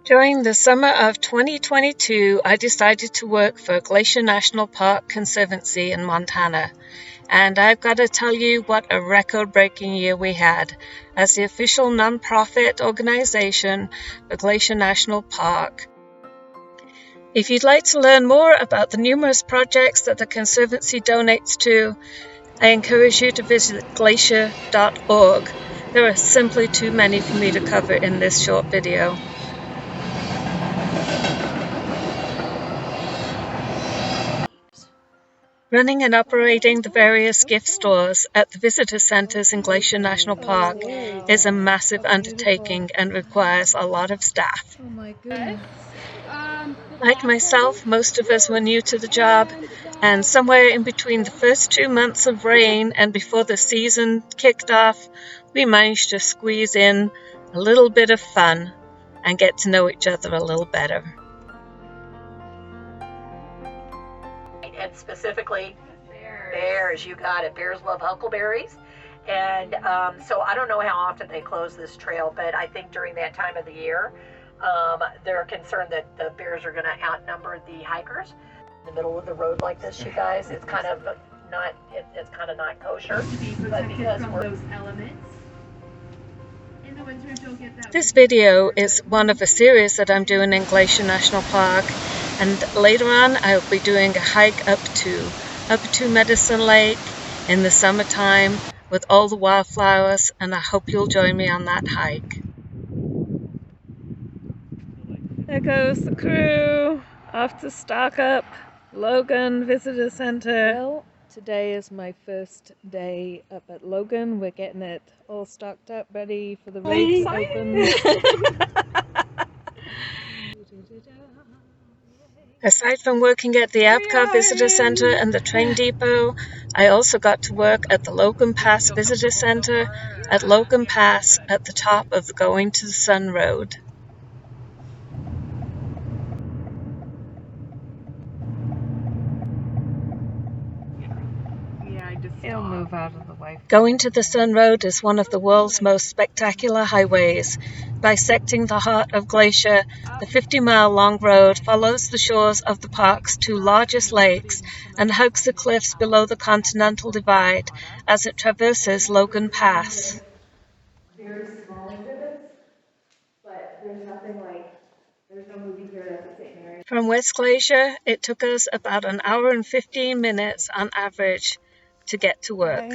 During the summer of 2022, I decided to work for Glacier National Park Conservancy in Montana. And I've got to tell you what a record-breaking year we had as the official non-profit organization for Glacier National Park. If you'd like to learn more about the numerous projects that the Conservancy donates to, I encourage you to visit glacier.org. There are simply too many for me to cover in this short video. Running and operating the various gift stores at the visitor centers in Glacier National Park is a massive undertaking and requires a lot of staff. Oh my goodness. Like myself, most of us were new to the job, and somewhere in between the first 2 months of rain and before the season kicked off, we managed to squeeze in a little bit of fun and get to know each other a little better. And specifically bears. You got it. Bears love huckleberries. And so I don't know how often they close this trail, but I think during that time of the year, they're concerned that the bears are going to outnumber the hikers. In the middle of the road like this, you guys, it's kind of not, it's kind of not kosher. To be protected from those elements. In the winter, you'll get that. This video is one of a series that I'm doing in Glacier National Park, and later on I'll be doing a hike up to Medicine Lake in the summertime with all the wildflowers, and I hope you'll join me on that hike. There goes the crew off to stock up Logan Visitor Center. Well, today is my first day up at Logan. We're getting it all stocked up, ready for the race open. Aside from working at the Epcot Visitor Center and the train depot, I also got to work at the Logan Pass Visitor Center at Logan Pass at the top of the Going to the Sun Road. He'll move out of the way. Going to the Sun Road is one of the world's most spectacular highways. Bisecting the heart of Glacier, the 50-mile-long road follows the shores of the park's two largest lakes and hugs the cliffs below the Continental Divide as it traverses Logan Pass. Very small exhibits, but there's nothing like, there's no movie here that's the St. Mary. From West Glacier, it took us about an hour and 15 minutes on average to get to work.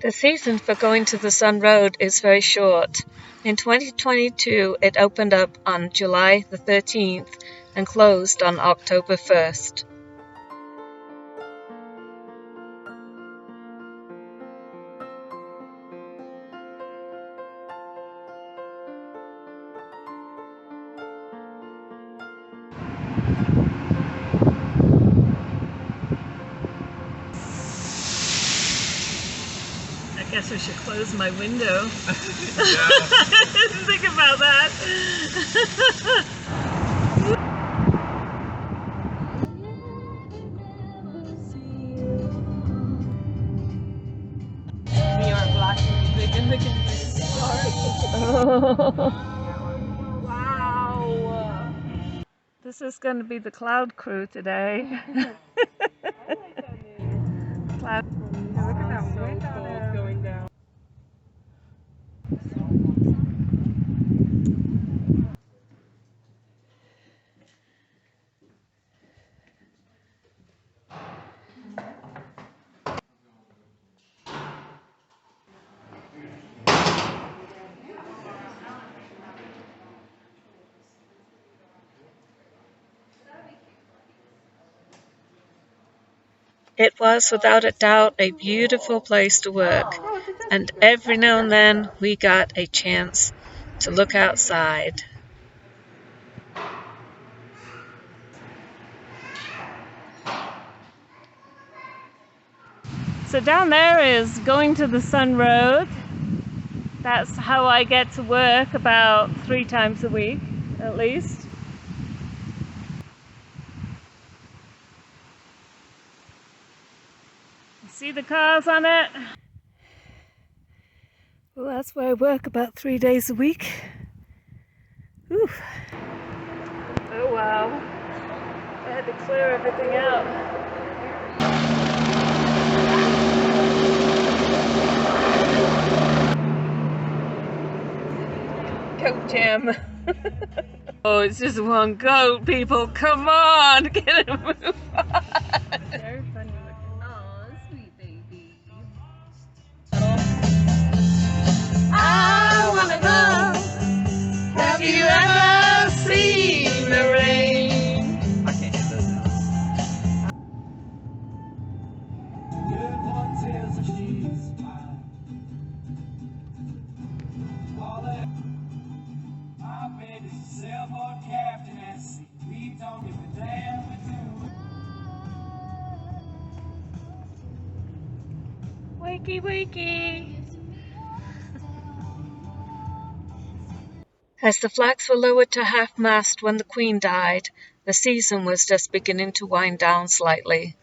The season for Going to the Sun Road is very short. In 2022, it opened up on July the 13th and closed on October 1st. I guess I should close my window. I didn't think about that. We are blasting music and looking at the stars. Wow! This is going to be the cloud crew today. Cloud. Look at that wind going down. It was without a doubt a beautiful place to work, and every now and then we got a chance to look outside. So down there is Going to the Sun Road. That's how I get to work about 3 times a week, at least. See the cars on it? Well, that's where I work about 3 days a week. Whew. wow. I had to clear everything out. Goat jam. Oh, it's just one goat, people. Come on, get a move on. Very funny looking. Oh, sweet baby. I wanna know, have you ever seen the rain? I can't hit those now. Wakey, wakey. As the flags were lowered to half-mast when the Queen died, the season was just beginning to wind down slightly.